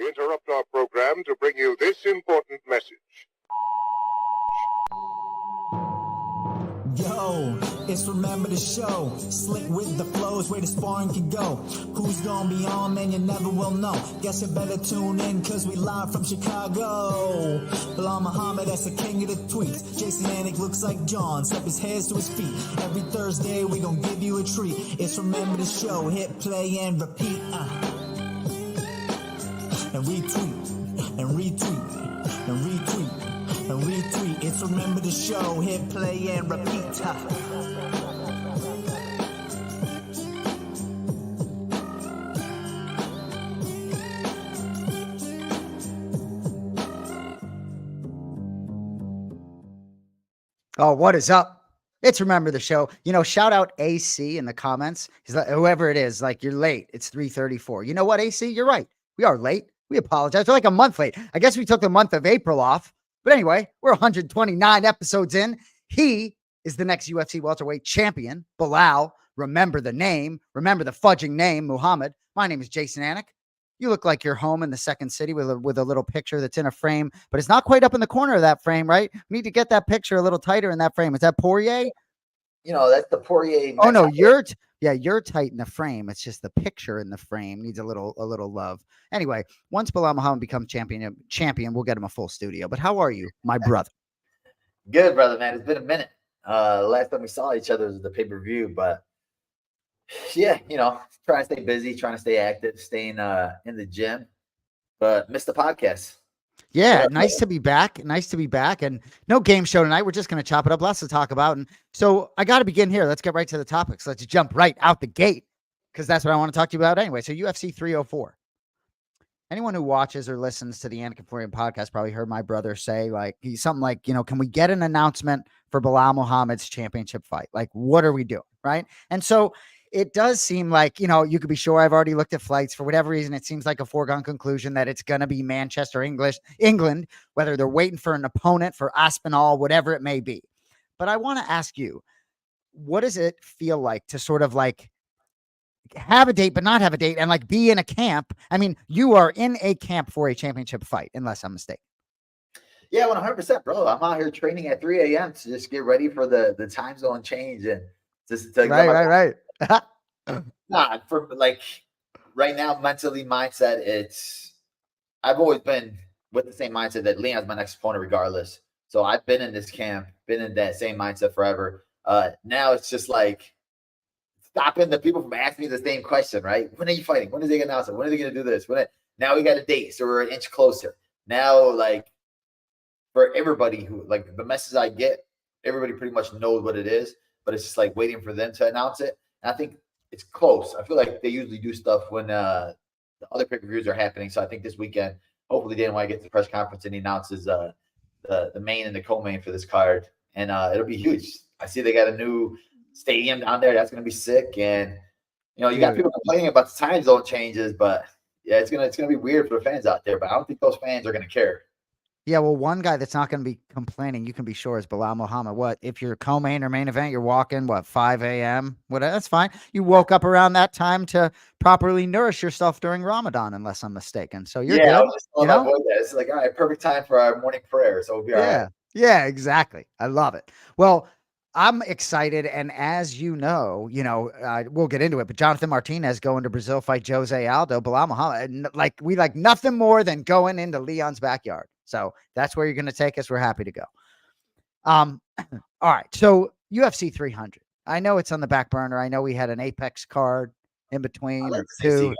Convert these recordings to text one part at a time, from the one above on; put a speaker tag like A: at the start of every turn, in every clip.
A: We interrupt our program to bring you this important message.
B: Yo, it's Remember the Show. Slick with the flows, where the sparring can go. Who's gonna be on, man, you never will know. Guess you better tune in, cause we live from Chicago. Belal Muhammad, that's the king of the tweets. Jason Anik looks like John, step his hands to his feet. Every Thursday, we gon' give you a treat. It's Remember the Show, hit play and repeat. And retweet, and retweet, and retweet. And retweet, it's Remember the Show, hit play and repeat.
C: Oh, what is up? It's Remember the Show. You know, shout out AC in the comments. He's like, whoever it is, like, you're late. It's 3:34. You know what, AC? You're right. We are late. We apologize. We're like a month late. I guess we took the month of April off. But anyway, we're 129 episodes in. He is the next UFC welterweight champion, Belal. Remember the name. Remember the fudging name, Muhammad. My name is Jason Anik. You look like you're home in the second city with a little picture that's in a frame, but it's not quite up in the corner of that frame, right? We need to get that picture a little tighter in that frame. Is that Poirier?
D: You know, that's the Poirier.
C: Oh, no, you're tight in the frame. It's just the picture in the frame needs a little love. Anyway, once Belal Muhammad becomes champion, we'll get him a full studio. But how are you, my brother?
D: Good, brother, man. It's been a minute. Last time we saw each other was the pay-per-view, but yeah, you know, trying to stay busy, trying to stay active, staying in the gym, but missed the podcast.
C: Yeah, nice to be back. Nice to be back. And no game show tonight. We're just going to chop it up. Lots to talk about. And so I got to begin here. Let's get right to the topics. Let's jump right out the gate because that's what I want to talk to you about anyway. So UFC 304. Anyone who watches or listens to the Anik and Florian podcast probably heard my brother say, like, he's something like, you know, can we get an announcement for Belal Muhammad's championship fight? Like, what are we doing? Right. And so it does seem like, you know, you could be sure I've already looked at flights. For whatever reason, it seems like a foregone conclusion that it's going to be Manchester, England, whether they're waiting for an opponent for Aspinall, whatever it may be. But I want to ask you, what does it feel like to sort of like have a date, but not have a date and like be in a camp? I mean, you are in a camp for a championship fight, unless I'm mistaken.
D: Yeah, 100%, bro. I'm out here training at 3 a.m. to just get ready for the time zone change and just to
C: right.
D: Nah, for like right now, mentally mindset, I've always been with the same mindset that Leon's my next opponent regardless. So I've been in this camp, been in that same mindset forever. Now it's just like stopping the people from asking me the same question, right? When are you fighting? When is they gonna announce it? When are they gonna do this? Now we got a date, so we're an inch closer. Now, like for everybody who like the message I get, everybody pretty much knows what it is, but it's just like waiting for them to announce it. And I think it's close. I feel like they usually do stuff when the other pay-per-views are happening. So I think this weekend, hopefully Dana White gets the press conference and he announces the main and the co-main for this card. And it'll be huge. I see they got a new stadium down there. That's going to be sick. And, you know, you got people complaining about the time zone changes, but yeah, it's gonna be weird for the fans out there. But I don't think those fans are going to care.
C: Yeah, well, one guy that's not going to be complaining, you can be sure, is Belal Muhammad. What, if you're co-main or main event, you're walking, 5 a.m.? That's fine. You woke up around that time to properly nourish yourself during Ramadan, unless I'm mistaken. So you're good.
D: I was just you know? It's like, all right, perfect time for our morning prayer. So we'll be all right.
C: Yeah, exactly. I love it. Well, I'm excited. And as you know, we'll get into it, but Jonathan Martinez going to Brazil, fight Jose Aldo, Belal Muhammad. We like nothing more than going into Leon's backyard. So that's where you're going to take us. We're happy to go. All right. So UFC 300. I know it's on the back burner. I know we had an Apex card in between or two.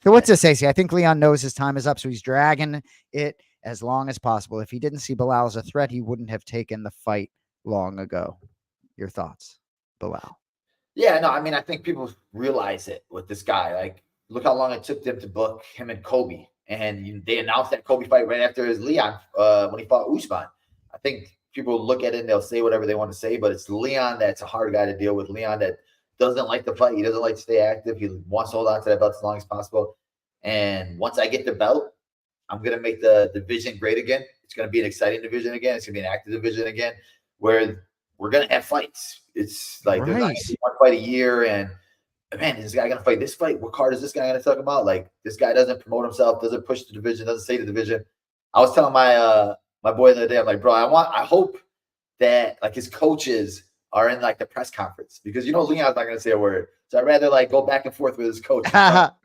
C: So what's this, AC? I think Leon knows his time is up, so he's dragging it as long as possible. If he didn't see Belal as a threat, he wouldn't have taken the fight long ago. Your thoughts, Belal?
D: Yeah, no, I mean, I think people realize it with this guy. Like, look how long it took them to book him and Kobe. And they announced that Kobe fight right after his Leon when he fought Usman. I think people look at it and they'll say whatever they want to say, but it's Leon that's a hard guy to deal with. Leon that doesn't like to fight. He doesn't like to stay active. He wants to hold on to that belt as long as possible. And once I get the belt, I'm going to make the division great again. It's going to be an exciting division again. It's going to be an active division again where we're going to have fights. It's like there's not one fight a year, and man, is this guy gonna fight this fight? What card is this guy gonna talk about? Like, this guy doesn't promote himself, doesn't push the division, doesn't say the division. I was telling my my boy the other day, I'm like, bro, I hope that like his coaches are in like the press conference, because Leon's not gonna say a word. So I'd rather like go back and forth with his coach.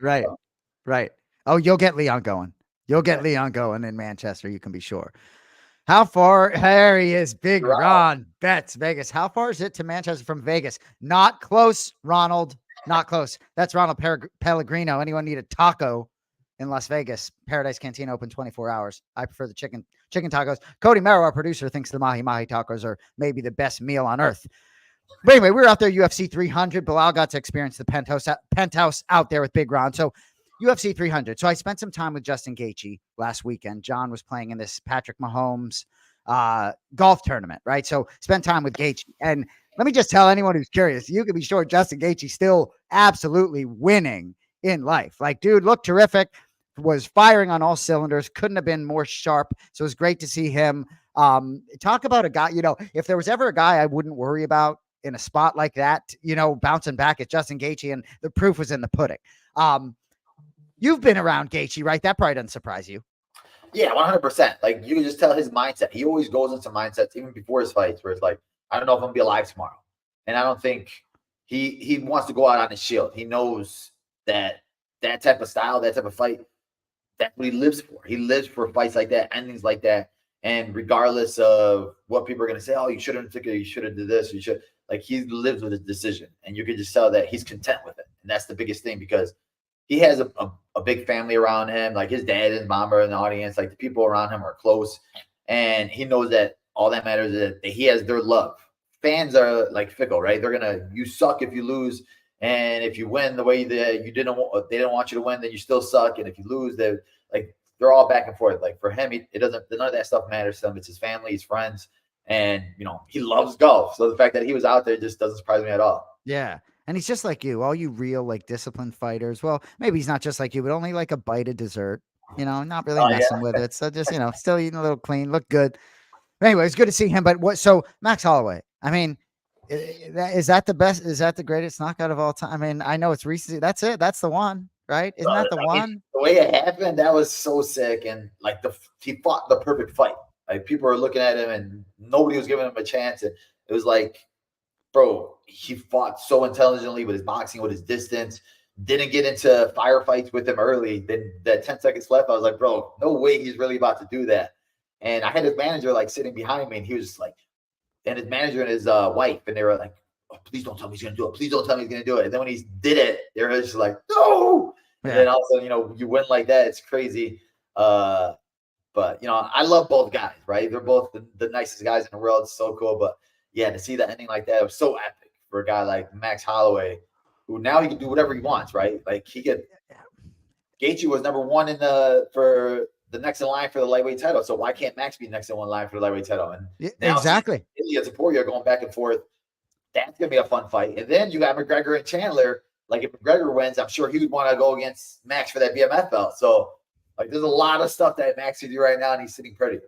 C: Right. Oh, you'll get Leon going. You'll get Leon going in Manchester. You can be sure. How far? There he is. Big Ron bets Vegas. How far is it to Manchester from Vegas? Not close, Ronald. Not close. That's Ronald Pellegrino. Anyone need a taco in Las Vegas? Paradise Cantina open 24 hours. I prefer the chicken tacos. Cody Merrow, our producer, thinks the mahi tacos are maybe the best meal on earth. But anyway, we were out there UFC 300. Belal got to experience the penthouse out there with Big Ron. So UFC 300. So I spent some time with Justin Gaethje last weekend. John was playing in this Patrick Mahomes golf tournament, right? So spent time with Gaethje. And let me just tell anyone who's curious, you can be sure Justin Gaethje still absolutely winning in life. Like, dude, looked terrific, was firing on all cylinders, couldn't have been more sharp. So it was great to see him. Talk about a guy, if there was ever a guy I wouldn't worry about in a spot like that, bouncing back at Justin Gaethje, and the proof was in the pudding. You've been around Gaethje, right? That probably doesn't surprise you.
D: Yeah, 100%. Like, you can just tell his mindset. He always goes into mindsets, even before his fights, where it's like, I don't know if I'm going to be alive tomorrow. And I don't think he wants to go out on his shield. He knows that type of style, that type of fight, that's what he lives for. He lives for fights like that, endings like that. And regardless of what people are going to say, oh, you shouldn't have taken it, you should have did this, you should. Like, he lives with his decision. And you can just tell that he's content with it. And that's the biggest thing, because he has a big family around him. Like, his dad and mom are in the audience. Like, the people around him are close. And he knows that all that matters is that he has their love. Fans are like fickle, right? You suck if you lose. And if you win the way that they didn't want you to win, then you still suck. And if you lose, they're all back and forth. Like, for him, none of that stuff matters to him. It's his family, his friends. And, he loves golf. So the fact that he was out there just doesn't surprise me at all.
C: Yeah. And he's just like you, all you real, like, disciplined fighters. Well, maybe he's not just like you, but only like a bite of dessert, not really messing with it. So just, still eating a little clean, look good. But anyway, it's good to see him. But so Max Holloway, I mean, is that the best? Is that the greatest knockout of all time? I mean, I know it's recent. That's it. That's the one, right? Isn't that the one?
D: The way it happened, that was so sick. And like, he fought the perfect fight. Like, people were looking at him and nobody was giving him a chance. And it was like, bro, he fought so intelligently with his boxing, with his distance, didn't get into firefights with him early. Then that 10 seconds left, I was like, bro, no way he's really about to do that. And I had his manager like sitting behind me, and he was just like, and his manager and his wife, and they were like, oh, please don't tell me he's going to do it. Please don't tell me he's going to do it. And then when he did it, they were just like, no. Yeah. And then also, you win like that. It's crazy. But, I love both guys, right? They're both the nicest guys in the world. It's so cool. But yeah, to see the ending like that, it was so epic for a guy like Max Holloway, who now he can do whatever he wants, right? Like, Gaethje was number one for the next in line for the lightweight title. So why can't Max be next in line for the lightweight title? And
C: exactly.
D: Ilya and Topuria going back and forth. That's going to be a fun fight. And then you got McGregor and Chandler. Like, if McGregor wins, I'm sure he would want to go against Max for that BMF belt. So, like, there's a lot of stuff that Max can do right now, and he's sitting pretty.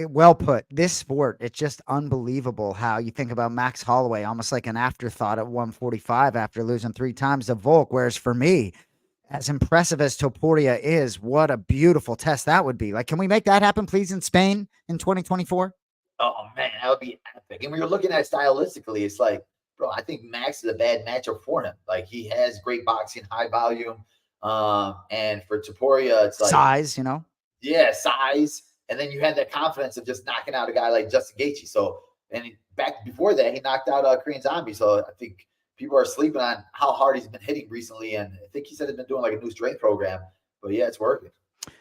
C: Well put. This sport, it's just unbelievable how you think about Max Holloway almost like an afterthought at 145 after losing 3 times to Volk. Whereas for me, as impressive as Topuria is, what a beautiful test that would be. Like, can we make that happen, please, in Spain in 2024?
D: Oh, man, that would be epic. And when you're looking at it stylistically, it's like, bro, I think Max is a bad matchup for him. Like, he has great boxing, high volume. And for Topuria, it's like
C: size,
D: Yeah, size. And then you had that confidence of just knocking out a guy like Justin Gaethje. So, and back before that, he knocked out Korean Zombie. So I think people are sleeping on how hard he's been hitting recently. And I think he said he's been doing like a new strength program. But yeah, it's working.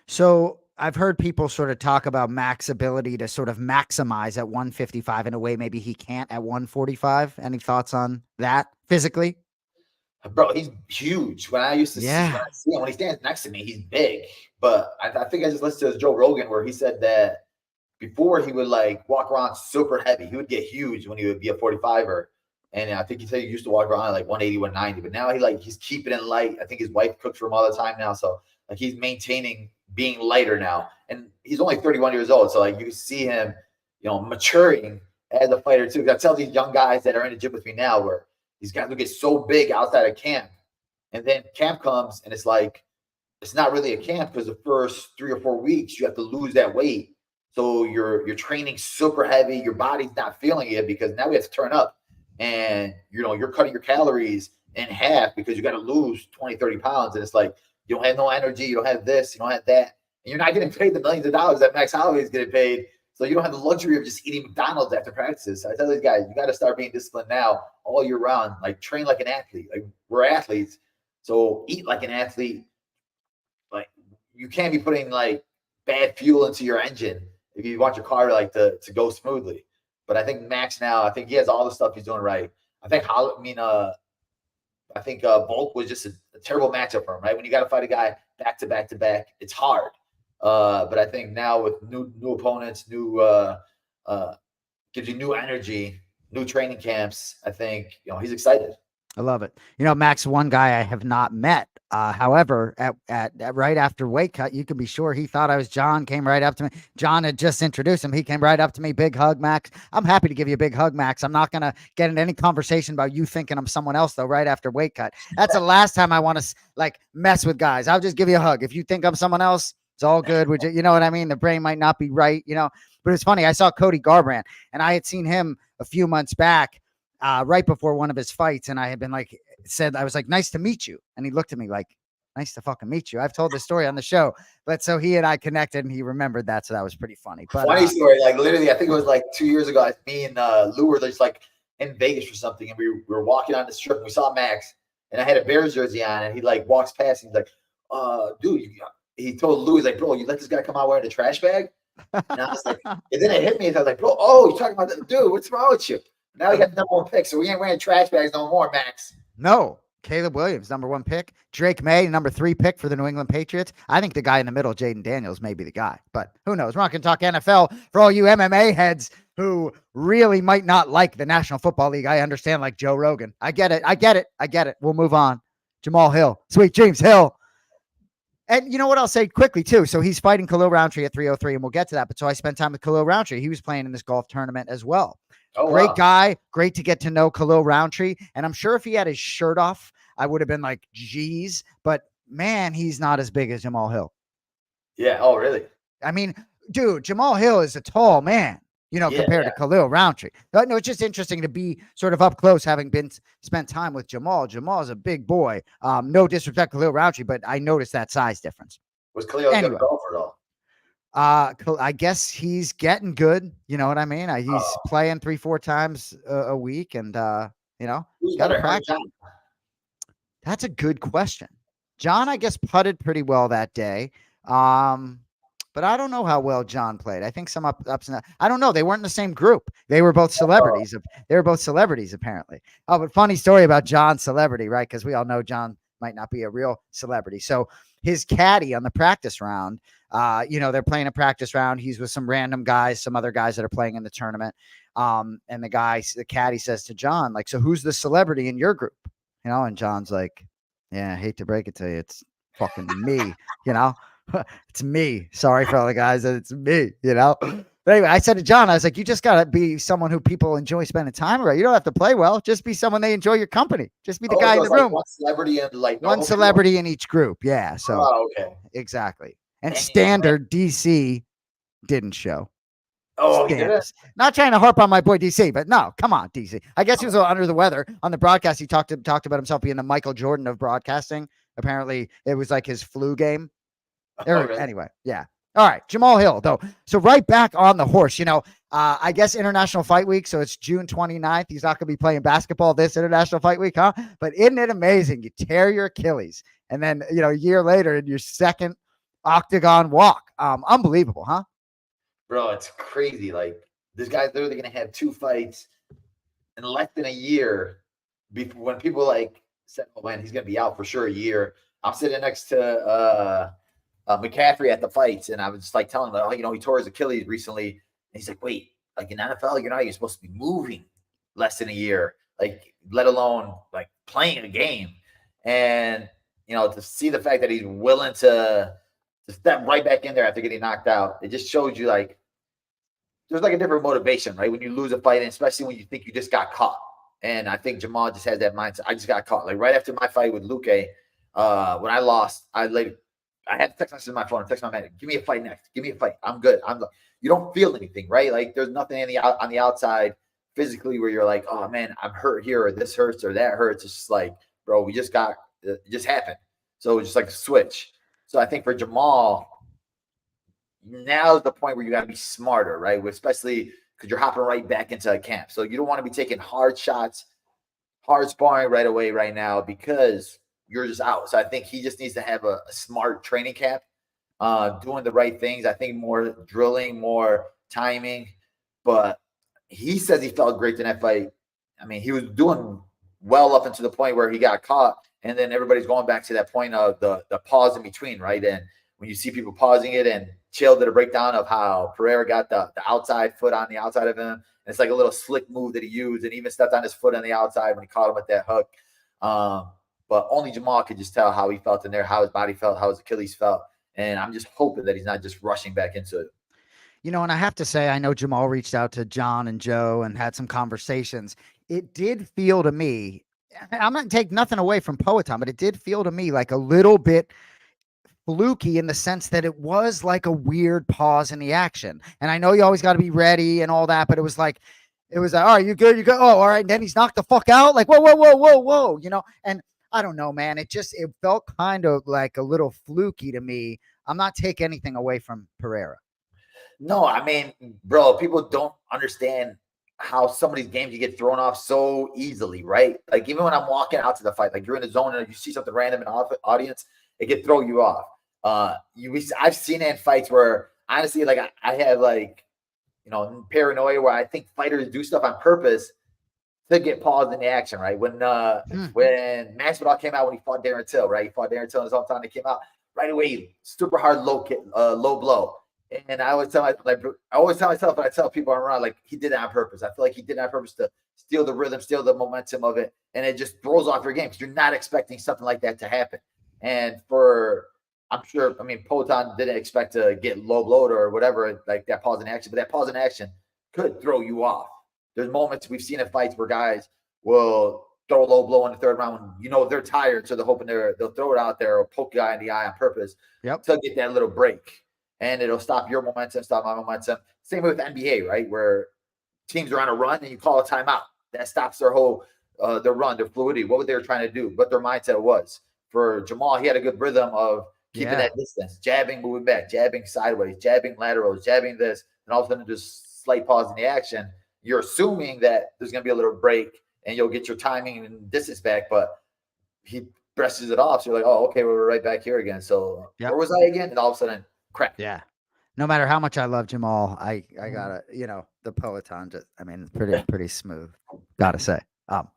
C: So I've heard people sort of talk about Max's ability to sort of maximize at 155 in a way maybe he can't at 145. Any thoughts on that physically?
D: Bro, he's huge. When I used to see him, when he stands next to me, he's big. But I think I just listened to Joe Rogan where he said that before he would like walk around super heavy. He would get huge when he would be a 45er. And I think he said he used to walk around like 180, 190. But now he's keeping it light. I think his wife cooks for him all the time now. So like he's maintaining being lighter now. And he's only 31 years old. So like you can see him, maturing as a fighter too. I tell these young guys that are in the gym with me now where these guys will get so big outside of camp. And then camp comes and it's like, it's not really a camp because the first 3 or 4 weeks, you have to lose that weight. So you're training super heavy. Your body's not feeling it because now we have to turn up. And, you're cutting your calories in half because you got to lose 20, 30 pounds. And it's like, you don't have no energy. You don't have this. You don't have that. And you're not getting paid the millions of dollars that Max Holloway is getting paid. So you don't have the luxury of just eating McDonald's after practices. So I tell these guys, you got to start being disciplined now all year round. Like, train like an athlete. Like, we're athletes. So eat like an athlete. Like, you can't be putting like bad fuel into your engine if you want your car to go smoothly. But I think Max now, I think he has all the stuff he's doing right. I think Volk was just a terrible matchup for him, right? When you got to fight a guy back to back to back, it's hard. But I think now with new opponents, gives you new energy, new training camps. I think he's excited.
C: I love it. Max, one guy I have not met. However, at right after weight cut, you can be sure he thought I was John. Came right up to me. John had just introduced him. He came right up to me. Big hug, Max. I'm happy to give you a big hug, Max. I'm not gonna get into any conversation about you thinking I'm someone else though. Right after weight cut, that's the last time I want to mess with guys. I'll just give you a hug. If you think I'm someone else, it's all good. You know what I mean? The brain might not be right, But it's funny. I saw Cody Garbrandt, and I had seen him a few months back. Right before one of his fights, and I had been I was like, nice to meet you. And he looked at me like, nice to fucking meet you. I've told this story on the show, but so he and I connected and he remembered that. So that was pretty funny. But
D: funny story. Like, literally, I think it was 2 years ago. Me and Lou were just in Vegas or something. And we were walking on the strip and we saw Max, and I had a Bears jersey on, and he walks past and he's like, dude, he told Lou, he's like, bro, you let this guy come out wearing a trash bag? And I was like, and then it hit me. I was like, bro, you're talking about that? Dude, what's wrong with you? Now we got the number 1 pick, so we ain't wearing trash bags no more, Max.
C: No. Caleb Williams, number 1 pick. Drake May, number 3 pick for the New England Patriots. I think the guy in the middle, Jaden Daniels, may be the guy, but who knows? We're not going to talk NFL for all you MMA heads who really might not like the National Football League. I understand, like Joe Rogan. I get it. We'll move on. Jamal Hill, Sweet Dreams Hill. And you know what I'll say quickly, too? So he's fighting Khalil Roundtree at 303, and we'll get to that. But so I spent time with Khalil Roundtree. He was playing in this golf tournament as well. Oh, great guy. Great to get to know Khalil Roundtree. And I'm sure if he had his shirt off, I would have been like, geez. But, man, he's not as big as Jamal Hill.
D: Yeah. Oh, really?
C: I mean, dude, Jamal Hill is a tall man, compared to Khalil Roundtree. No, it's just interesting to be sort of up close, having spent time with Jamal. Jamal is a big boy. No disrespect to Khalil Roundtree, but I noticed that size difference.
D: Was Khalil a good golfer at all?
C: I guess he's getting good. You know what I mean? He's playing 3-4 times a week, and got to practice. That's a good question. John, I guess, putted pretty well that day. But I don't know how well John played. I think some ups and downs. I don't know. They weren't in the same group. They were both celebrities. They were both celebrities, apparently. Oh, but funny story about John's celebrity, right? Because we all know John might not be a real celebrity. So his caddy on the practice round, they're playing a practice round. He's with some random guys, some other guys that are playing in the tournament. And the caddy says to John, so who's the celebrity in your group? And John's like, yeah, I hate to break it to you. It's fucking me, it's me. Sorry for all the guys. It's me, But anyway, I said to John, I was like, you just got to be someone who people enjoy spending time with. You don't have to play well. Just be someone they enjoy your company. Just be the guy in the room.
D: One celebrity and
C: one celebrity in each group. Yeah. So
D: okay.
C: Exactly. And standard DC didn't show.
D: Oh, yeah.
C: Not trying to harp on my boy DC, but no, come on, DC. I guess he was a little under the weather on the broadcast. He talked about himself being the Michael Jordan of broadcasting. Apparently, it was like his flu game.
D: Really?
C: Anyway, yeah. All right, Jamal Hill, though. So right back on the horse, I guess International Fight Week, so it's June 29th. He's not going to be playing basketball this International Fight Week, huh? But isn't it amazing? You tear your Achilles, and then, a year later in your second octagon walk. Unbelievable, huh?
D: Bro, it's crazy. This guy's literally going to have 2 fights in less than a year. When people said, oh, man, he's going to be out for sure a year. I'm sitting next to McCaffrey at the fights, and I was just telling him, he tore his Achilles recently. And he's like, wait, in NFL, you're not even supposed to be moving less than a year, let alone playing a game. And, to see the fact that he's willing to step right back in there after getting knocked out, it just shows you there's a different motivation, right? When you lose a fight, and especially when you think you just got caught. And I think Jamal just has that mindset. I just got caught. Like right after my fight with Luque, when I lost, I had to text message my phone and text my man, give me a fight next. Give me a fight. I'm good. You don't feel anything, right? Like there's nothing on the outside physically where you're like, oh man, I'm hurt here, or this hurts, or that hurts. It's just like, bro, it just happened. So it's just like a switch. So I think for Jamal, now is the point where you got to be smarter, right? Especially because you're hopping right back into a camp. So you don't want to be taking hard shots, hard sparring right away right now because you're just out. So I think he just needs to have a smart training camp, doing the right things. I think more drilling, more timing. But he says he felt great in that fight. I mean, he was doing well up until the point where he got caught. And then everybody's going back to that point of the pause in between, right? And when you see people pausing it, and Chael did a breakdown of how Pereira got the outside foot on the outside of him. And it's like a little slick move that he used, and even stepped on his foot on the outside when he caught him with that hook. But only Jamal could just tell how he felt in there, how his body felt, how his Achilles felt. And I'm just hoping that he's not just rushing back into it.
C: You know, and I have to say, I know Jamal reached out to John and Joe and had some conversations. It did feel to me, I'm not taking nothing away from Poetan, but it did feel to me like a little bit fluky in the sense that it was like a weird pause in the action. And I know you always got to be ready and all that, but it was like, all right, you good? You go. Oh, all right. And then he's knocked the fuck out. Like, whoa, you know? And I don't know, man. It felt kind of like a little fluky to me. I'm not taking anything away from Pereira.
D: No, I mean, bro, people don't understand how some of these games you get thrown off so easily, right? Like even when I'm walking out to the fight, like you're in the zone and you see something random in the audience, it can throw you off. I've seen it in fights where honestly, like I have like, you know, paranoia where I think fighters do stuff on purpose to get paused in the action, right? When Masvidal came out when he fought Darren Till, right? He fought Darren Till in his hometown. He came out right away, super hard low blow. And I always tell myself, but I tell people around, like he did it on purpose. I feel like he did it on purpose to steal the rhythm, steal the momentum of it, and it just throws off your game because you're not expecting something like that to happen. And I'm sure, I mean, Poetan didn't expect to get low blowed or whatever, like that pause in action, but that pause in action could throw you off. There's moments we've seen in fights where guys will throw a low blow in the third round when you know they're tired, so they're hoping they'll throw it out there or poke a guy in the eye on purpose to get that little break. And it'll stop your momentum, stop my momentum. Same way with NBA, right? Where teams are on a run and you call a timeout. That stops their whole their run, their fluidity, what they were trying to do, what their mindset was. For Jamal, he had a good rhythm of keeping that distance, jabbing, moving back, jabbing sideways, jabbing laterals, jabbing this, and all of a sudden just slight pause in the action. You're assuming that there's going to be a little break and you'll get your timing and distance back, but he presses it off. So you're like, oh, okay, we're right back here again. So where was I again? And all of a sudden, crap.
C: Yeah. No matter how much I love Jamal, I gotta, you know, the Poetan just, I mean, pretty smooth. Gotta say. All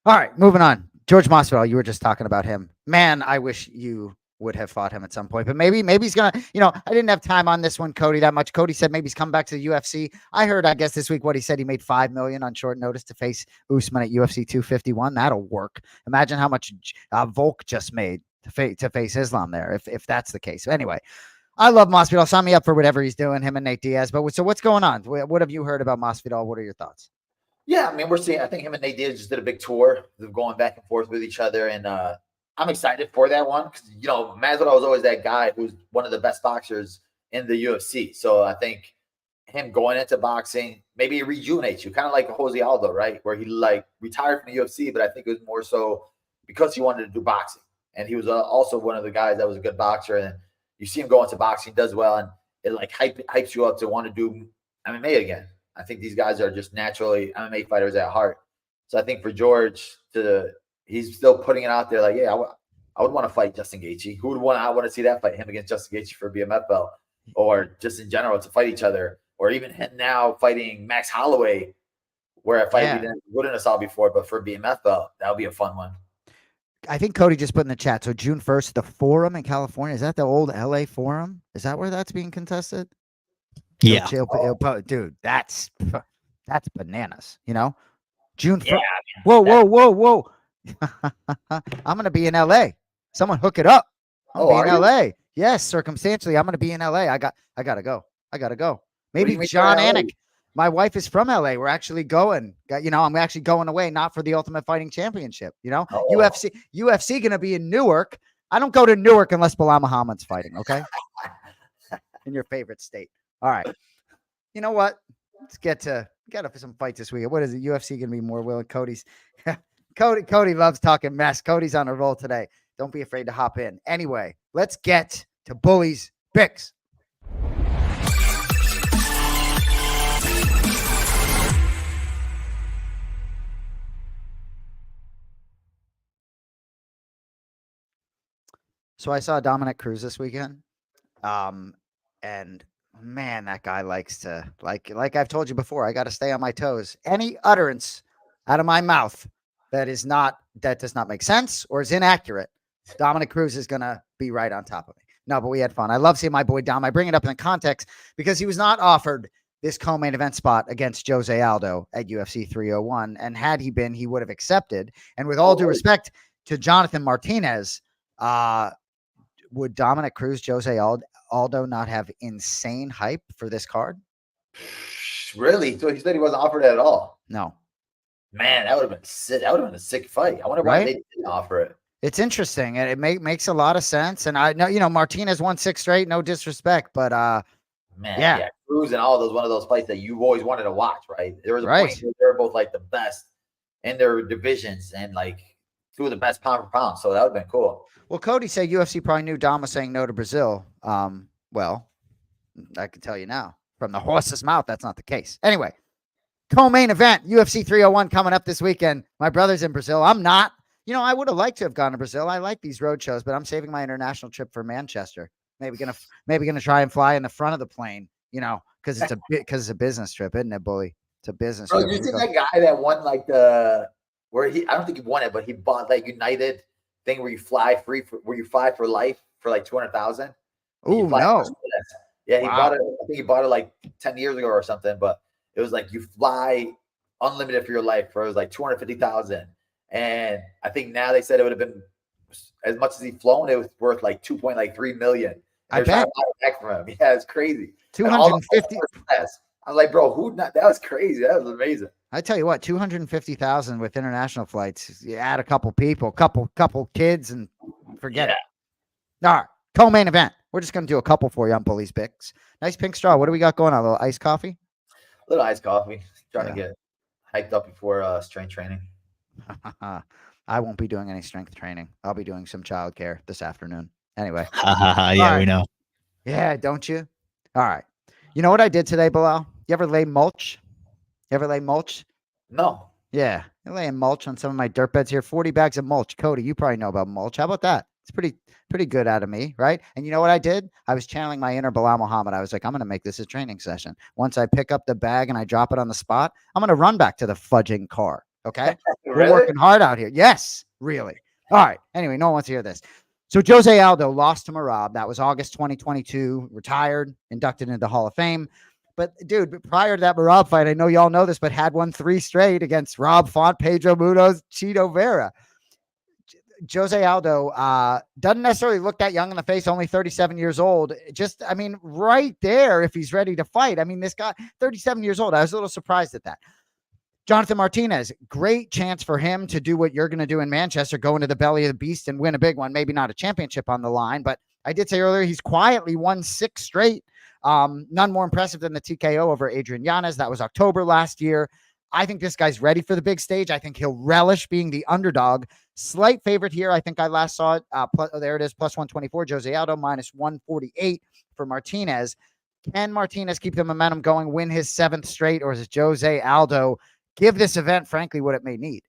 C: right, moving on. George Masvidal, you were just talking about him. Man, I wish you would have fought him at some point, but maybe he's gonna, you know, I didn't have time on this one, Cody, that much. Cody said maybe he's coming back to the UFC. I heard, I guess this week, what he said, he made $5 million on short notice to face Usman at UFC 251. That'll work. Imagine how much Volk just made to face Islam there, if that's the case. Anyway, I love Masvidal. Sign me up for whatever he's doing, him and Nate Diaz. But so what's going on? What have you heard about Masvidal? What are your thoughts?
D: Yeah, I mean, I think him and Nate Diaz just did a big tour of going back and forth with each other. And I'm excited for that one because, you know, Masvidal was always that guy who's one of the best boxers in the UFC. So I think him going into boxing, maybe it rejuvenates you, kind of like Jose Aldo, right? Where he like retired from the UFC, but I think it was more so because he wanted to do boxing. And he was also one of the guys that was a good boxer. And you see him go into boxing, does well, and it like hypes you up to want to do MMA again. I think these guys are just naturally MMA fighters at heart. So I think for George, he's still putting it out there like, yeah, I would want to fight Justin Gaethje. I want to see that fight, him against Justin Gaethje for a BMF belt, or just in general to fight each other, or even him now fighting Max Holloway, where a fight we wouldn't have saw before, but for a BMF belt, that would be a fun one.
C: I think Cody just put in the chat. So June 1st, the Forum in California. Is that the old LA Forum? Is that where that's being contested?
E: Yeah.
C: Dude, that's bananas, you know? June 1st.
D: Yeah,
C: Whoa. I'm going to be in LA. Someone hook it up. I'm going to be in LA. Yes, circumstantially, I'm going to be in LA. I got to go. Maybe John Anik. My wife is from LA. We're actually going. I'm actually going away, not for the Ultimate Fighting Championship. UFC going to be in Newark. I don't go to Newark unless Belal Muhammad's fighting. Okay, in your favorite state. All right. You know what? Let's get to some fights this week. What is it? UFC going to be more willing? Cody loves talking mess. Cody's on a roll today. Don't be afraid to hop in. Anyway, let's get to Bullies Picks. So I saw Dominic Cruz this weekend. And man, that guy likes to like I've told you before, I got to stay on my toes. Any utterance out of my mouth that does not make sense or is inaccurate, Dominic Cruz is going to be right on top of me. No, but we had fun. I love seeing my boy Dom. I bring it up in the context because he was not offered this co-main event spot against Jose Aldo at UFC 301. And had he been, he would have accepted. And with all due respect to Jonathan Martinez, would Dominic Cruz, Jose Aldo not have insane hype for this card?
D: Really? So he said he wasn't offered it at all?
C: No.
D: Man, that would have been sick. That would have been a sick fight. I wonder why they didn't offer it.
C: It's interesting, and it makes a lot of sense. And I know, Martinez won 6 straight. No disrespect, but
D: Cruz and all those, one of those fights that you always wanted to watch, right? There was a point where they were both like the best in their divisions and like two of the best pound for pound. So that would have been cool.
C: Well, Cody said UFC probably knew Dom was saying no to Brazil. Well, I can tell you now from the horse's mouth, that's not the case. Anyway, co-main event, UFC 301 coming up this weekend. My brother's in Brazil. I'm not. I would have liked to have gone to Brazil. I like these road shows, but I'm saving my international trip for Manchester. Maybe gonna try and fly in the front of the plane, because it's a business trip, isn't it, Bully? It's a business trip.
D: You see that guy that won I don't think he won it, but he bought that United thing where you fly where you fly for life for like 200,000.
C: Oh no!
D: Yeah, he bought it. I think he bought it like 10 years ago or something. But it was like you fly unlimited for your life for it was like 250,000. And I think now they said it would have been as much as he flown. It was worth like 2.3 million.
C: I bet.
D: Back from him. Yeah, it's crazy.
C: 250.
D: I was like, bro, that was crazy. That was amazing.
C: I tell you what, 250,000 with international flights. You add a couple people, couple kids, and forget it. All right, co-main event. We're just going to do a couple for you on Bullies Picks. Nice pink straw. What do we got going on? A little iced coffee?
D: A little iced coffee. Trying to get hyped up before strength training.
C: I won't be doing any strength training. I'll be doing some childcare this afternoon. Anyway.
E: Yeah, we know.
C: Yeah, don't you? All right. You know what I did today, Belal? You ever lay mulch?
D: No.
C: Yeah. I'm laying mulch on some of my dirt beds here. 40 bags of mulch. Cody, you probably know about mulch. How about that? It's pretty good out of me, right? And you know what I did? I was channeling my inner Belal Muhammad. I was like, I'm going to make this a training session. Once I pick up the bag and I drop it on the spot, I'm going to run back to the fudging car. Okay?
D: Really?
C: We're working hard out here. Yes, really. All right. Anyway, no one wants to hear this. So Jose Aldo lost to Merab. That was August 2022. Retired, inducted into the Hall of Fame. But, dude, prior to that Merab fight, I know y'all know this, but had won 3 straight against Rob Font, Pedro Munoz, Chito Vera. Jose Aldo doesn't necessarily look that young in the face, only 37 years old. Right there, if he's ready to fight. This guy, 37 years old. I was a little surprised at that. Jonathan Martinez, great chance for him to do what you're going to do in Manchester, go into the belly of the beast and win a big one. Maybe not a championship on the line, but I did say earlier he's quietly won 6 straight. None more impressive than the TKO over Adrian Yanez. That was October last year. I think this guy's ready for the big stage. I think he'll relish being the underdog. Slight favorite here. I think I last saw it. There it is, plus 124. Jose Aldo, minus 148 for Martinez. Can Martinez keep the momentum going, win his 7th straight, or is it Jose Aldo give this event, frankly, what it may need?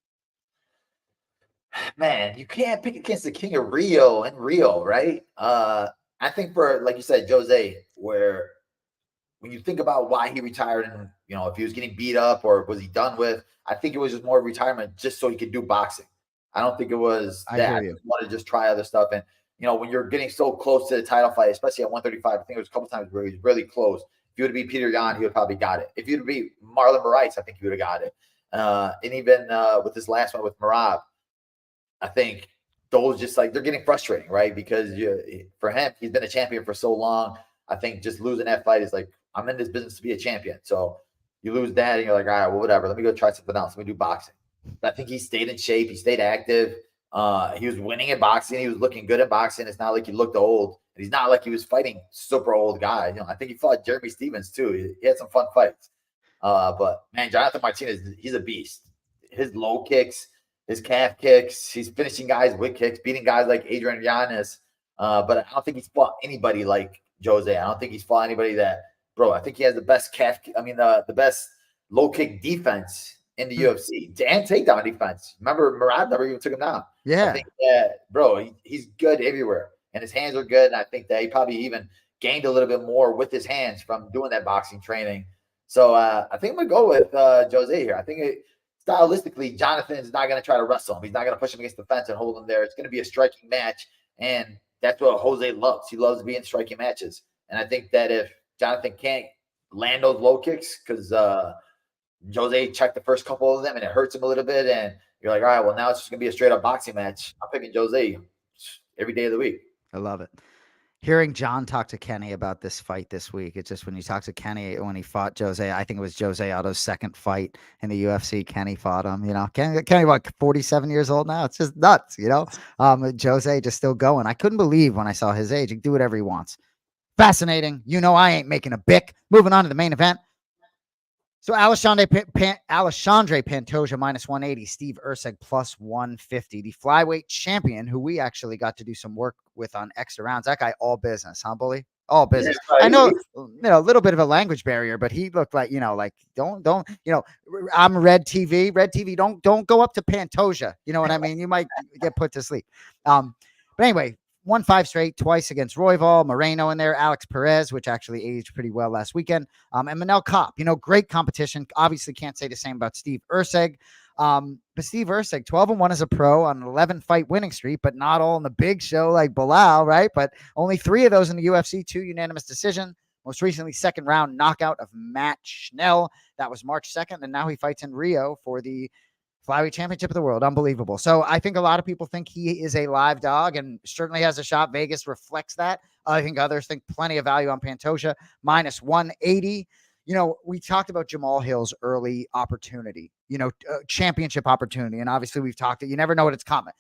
D: Man, you can't pick against the king of Rio and Rio, right? I think for, like you said, Jose, where when you think about why he retired and, if he was getting beat up or was he done with, I think it was just more retirement just so he could do boxing. I don't think it was that. He wanted to just try other stuff. And, when you're getting so close to the title fight, especially at 135, I think it was a couple times where he was really close. If you would have beat Peter Yan, he would have probably got it. If you'd have beat Marlon Moraes, I think he would have got it. And even with this last one with Merab, I think those just they're getting frustrating, right? Because for him, he's been a champion for so long. I think just losing that fight is I'm in this business to be a champion. So You lose that, and you're like, all right, well, whatever. Let me go try something else. Let me do boxing. But I think he stayed in shape. He stayed active. He was winning at boxing. He was looking good at boxing. It's not like he looked old. And he's not like he was fighting super old guys. You know, I think he fought Jeremy Stevens too. He had some fun fights. But man, Jonathan Martinez, he's a beast. His low kicks, his calf kicks, he's finishing guys with kicks, beating guys like Adrian Yanez. But I don't think he's fought anybody like Jose. I don't think he's fought anybody that, bro. I think he has the best the best low kick defense in the UFC and takedown defense. Remember, Murad never even took him down.
C: Yeah.
D: I think that, bro, he's good everywhere, and his hands are good. And I think that he probably even gained a little bit more with his hands from doing that boxing training. So I think I'm gonna go with Jose here. I think stylistically, Jonathan's not gonna try to wrestle him. He's not gonna push him against the fence and hold him there. It's gonna be a striking match, and that's what Jose loves. He loves being striking matches. And I think that if Jonathan can't land those low kicks, because Jose checked the first couple of them and it hurts him a little bit, and you're like, all right, well, now it's just gonna be a straight up boxing match. I'm picking Jose every day of the week.
C: I love it. Hearing John talk to Kenny about this fight this week, it's just when you talk to Kenny when he fought Jose, I think it was Jose Aldo's second fight in the UFC. Kenny fought him, you know. Kenny, what, 47 years old now? It's just nuts, you know. Jose just still going. I couldn't believe when I saw his age. He can do whatever he wants. Fascinating. You know, I ain't making a bick. Moving on to the main event. So Alexandre Pantoja minus 180, Steve Erceg plus 150, the flyweight champion who we actually got to do some work with on extra rounds. That guy, all business, huh, Bully? All business. I know, a little bit of a language barrier, but he looked like, like don't, I'm Red TV. Red TV, don't go up to Pantoja. You know what I mean? You might get put to sleep. But anyway, 1-5 straight, twice against Royval, Moreno in there, Alex Perez, which actually aged pretty well last weekend, and Manel Kopp. Great competition. Obviously can't say the same about Steve Erceg. But Steve Erceg, 12-1 as a pro on an 11-fight winning streak, but not all in the big show like Belal, right? But only 3 of those in the UFC, 2 unanimous decision. Most recently, second round knockout of Matt Schnell. That was March 2nd, and now he fights in Rio for the flyweight championship of the world. Unbelievable. So I think a lot of people think he is a live dog and certainly has a shot. Vegas reflects that. I think others think plenty of value on Pantoja minus 180. We talked about Jamal Hill's early opportunity, championship opportunity. And obviously we've talked that you never know when it's coming.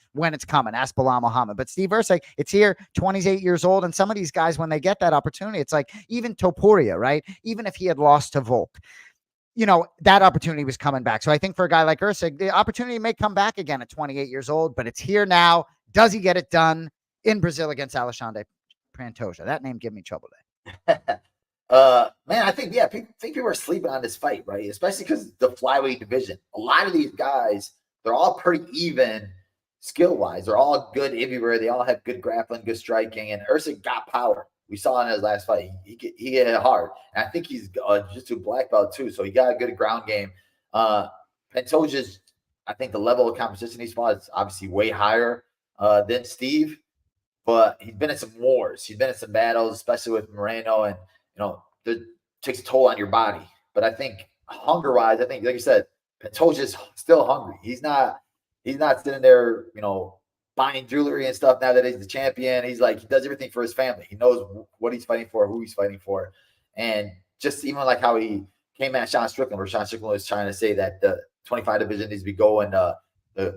C: Ask Belal Muhammad. But Steve Erceg, it's here, 28 years old. And some of these guys, when they get that opportunity, it's like even Topuria, right? Even if he had lost to Volk, that opportunity was coming back. So I think for a guy like Erceg, the opportunity may come back again at 28 years old, but it's here now. Does he get it done in Brazil against Alexandre Pantoja? That name gave me trouble there.
D: Man, I think people are sleeping on this fight, right? Especially because the flyweight division. A lot of these guys, they're all pretty even skill-wise. They're all good everywhere. They all have good grappling, good striking, and Erceg got power. We saw in his last fight, he hit it hard. And I think he's just a black belt too, so he got a good ground game. Pantoja's, I think the level of competition he's fought is obviously way higher than Steve, but he's been in some wars. He's been in some battles, especially with Moreno, and it takes a toll on your body. But I think hunger-wise, I think, like you said, Pantoja's still hungry. He's not sitting there, buying jewelry and stuff now that he's the champion. He's like, he does everything for his family. He knows what he's fighting for, who he's fighting for. And just even like how he came at Sean Strickland, where Sean Strickland was trying to say that the 25 division needs to be going, the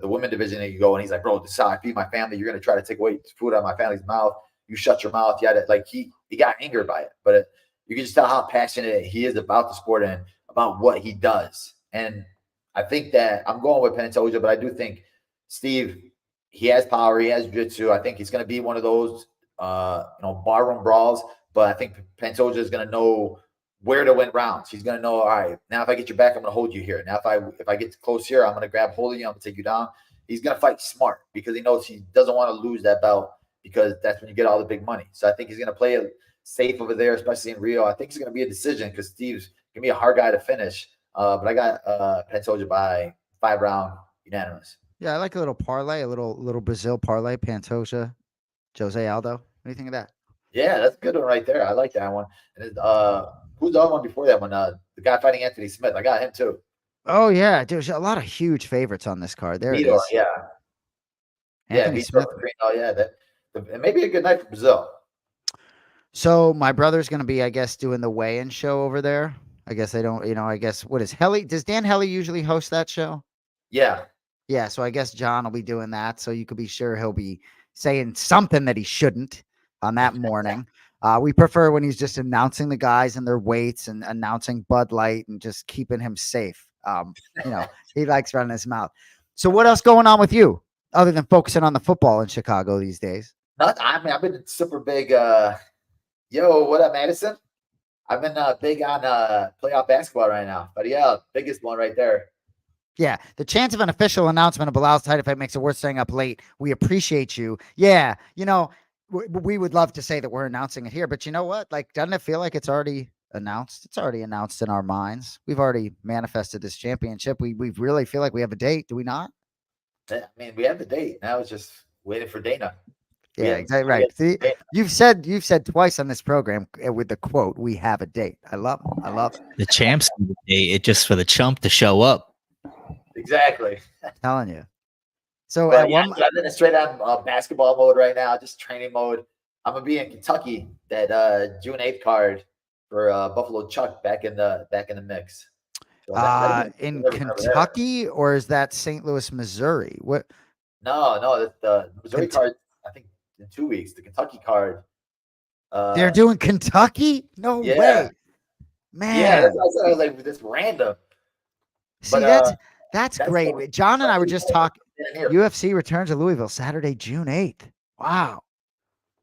D: women division needs to go. And he's like, bro, this is how I feed my family. You're going to try to take away food out of my family's mouth. You shut your mouth. Yeah, like he got angered by it. But you can just tell how passionate he is about the sport and about what he does. And I think that I'm going with Pantoja, but I do think Steve, he has power. He has jiu-jitsu. I think he's going to be one of those, barroom brawls. But I think Pantoja is going to know where to win rounds. He's going to know, all right, now if I get your back, I'm going to hold you here. Now if I get close here, I'm going to grab hold of you. I'm going to take you down. He's going to fight smart because he knows he doesn't want to lose that belt because that's when you get all the big money. So I think he's going to play it safe over there, especially in Rio. I think it's going to be a decision because Steve's going to be a hard guy to finish. But I got Pantoja by 5-round unanimous.
C: Yeah, I like a little parlay, a little Brazil parlay, Pantoja, Jose Aldo. What do you think of that?
D: Yeah, that's a good one right there. I like that one. And who's the other one before that one? The guy fighting Anthony Smith. I got him too.
C: Oh yeah, there's a lot of huge favorites on this card. There Vitor, it is.
D: Yeah.
C: Anthony Smith.
D: Oh yeah, it may be a good night for Brazil.
C: So my brother's going to be, I guess, doing the weigh-in show over there. I guess they don't, I guess what is Helly? Does Dan Helly usually host that show?
D: Yeah.
C: Yeah. So I guess John will be doing that. So you could be sure he'll be saying something that he shouldn't on that morning. We prefer when he's just announcing the guys and their weights and announcing Bud Light and just keeping him safe. He likes running his mouth. So what else going on with you other than focusing on the football in Chicago these days?
D: I've been super big. Yo, what up, Madison? I've been big on playoff basketball right now. But yeah, biggest one right there.
C: Yeah, the chance of an official announcement of Belal's title fight makes it worth staying up late. We appreciate you. Yeah, we would love to say that we're announcing it here, but you know what? Like, doesn't it feel like it's already announced? It's already announced in our minds. We've already manifested this championship. We really feel like we have a date, do we not?
D: I mean, we have the date. Now it's just waiting for Dana.
C: Yeah, exactly right. See, you've said twice on this program with the quote, "We have a date." I love it.
E: The champs have a date. It's just for the chump to show up.
D: Exactly.
C: I'm telling you. So
D: I'm in a straight on basketball mode right now, just training mode. I'm gonna be in Kentucky that June 8th card for Buffalo Chuck back in the mix. So
C: in Kentucky, or is that St. Louis, Missouri? What?
D: No, the Missouri card. I think in 2 weeks. The Kentucky card.
C: They're doing Kentucky? No way, man.
D: Yeah, that's what I was like. This random.
C: See, that's great. John and I were just talking. UFC returns to Louisville Saturday, June 8th. Wow.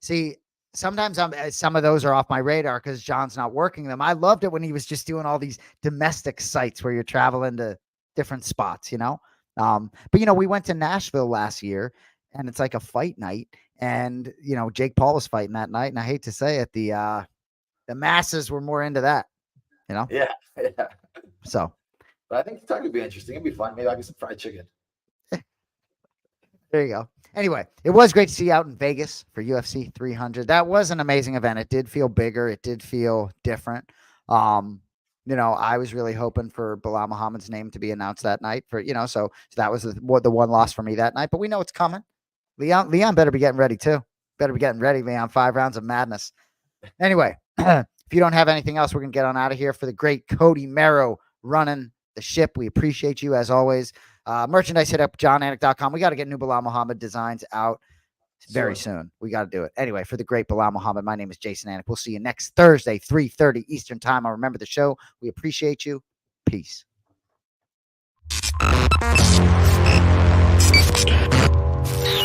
C: See, sometimes some of those are off my radar because John's not working them. I loved it when he was just doing all these domestic sites where you're traveling to different spots, But we went to Nashville last year, and it's like a fight night, and Jake Paul was fighting that night, and I hate to say it, the masses were more into that,
D: Yeah.
C: So.
D: But I think Kentucky would be interesting. It'd be fun. Maybe I'll get some fried chicken.
C: There you go. Anyway, it was great to see you out in Vegas for UFC 300. That was an amazing event. It did feel bigger. It did feel different. I was really hoping for Belal Muhammad's name to be announced that night so that was the one loss for me that night, but we know it's coming. Leon better be getting ready too. Better be getting ready, Leon. 5 rounds of madness. Anyway, if you don't have anything else, we're going to get on out of here. For the great Cody Merrow running the ship, we appreciate you as always. Merchandise, hit up johnanik.com. We got to get new Belal Muhammad designs out very soon. We got to do it. Anyway, for the great Belal Muhammad, my name is Jason Anik. We'll see you next Thursday, 3:30 Eastern time. I'll remember the show. We appreciate you. Peace.